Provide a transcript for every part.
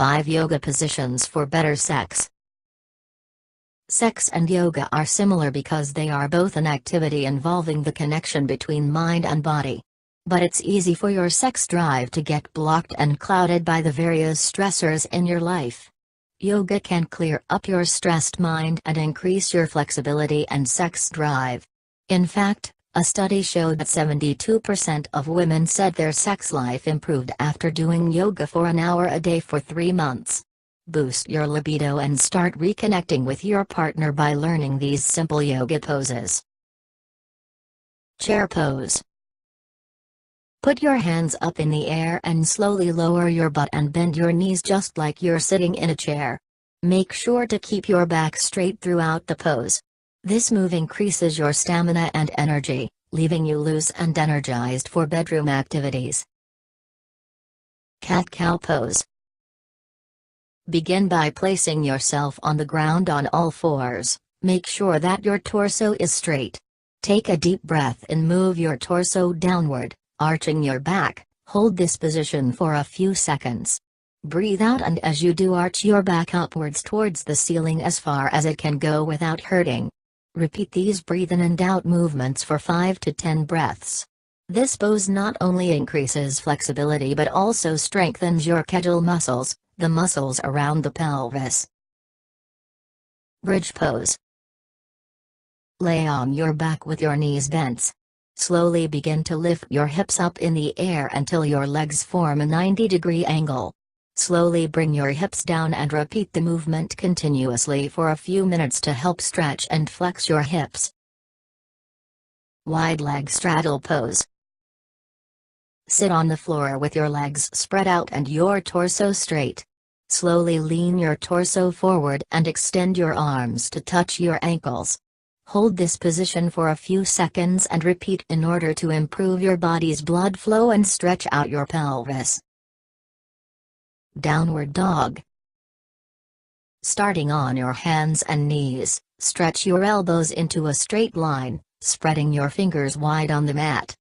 5 Yoga Positions for Better Sex. Sex and yoga are similar because they are both an activity involving the connection between mind and body. But it's easy for your sex drive to get blocked and clouded by the various stressors in your life. Yoga can clear up your stressed mind and increase your flexibility and sex drive. In fact, a study showed that 72% of women said their sex life improved after doing yoga for an hour a day for 3 months. Boost your libido and start reconnecting with your partner by learning these simple yoga poses. Chair pose. Put your hands up in the air and slowly lower your butt and bend your knees just like you're sitting in a chair. Make sure to keep your back straight throughout the pose. This move increases your stamina and energy, leaving you loose and energized for bedroom activities. Cat-cow pose. Begin by placing yourself on the ground on all fours. Make sure that your torso is straight. Take a deep breath and move your torso downward, arching your back. Hold this position for a few seconds. Breathe out, and as you do, arch your back upwards towards the ceiling as far as it can go without hurting. Repeat these breathe in and out movements for 5 to 10 breaths. This pose not only increases flexibility but also strengthens your kegel muscles, the muscles around the pelvis. Bridge pose. Lay on your back with your knees bent. Slowly begin to lift your hips up in the air until your legs form a 90-degree angle. Slowly bring your hips down and repeat the movement continuously for a few minutes to help stretch and flex your hips. Wide leg straddle pose. Sit on the floor with your legs spread out and your torso straight. Slowly lean your torso forward and extend your arms to touch your ankles. Hold this position for a few seconds and repeat in order to improve your body's blood flow and stretch out your pelvis. Downward dog. Starting on your hands and knees, stretch your elbows into a straight line, spreading your fingers wide on the mat.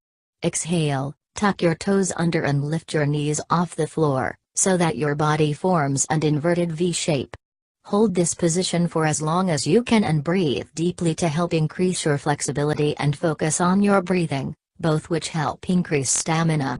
Exhale, tuck your toes under and lift your knees off the floor, so that your body forms an inverted V shape. Hold this position for as long as you can and breathe deeply to help increase your flexibility and focus on your breathing, both which help increase stamina.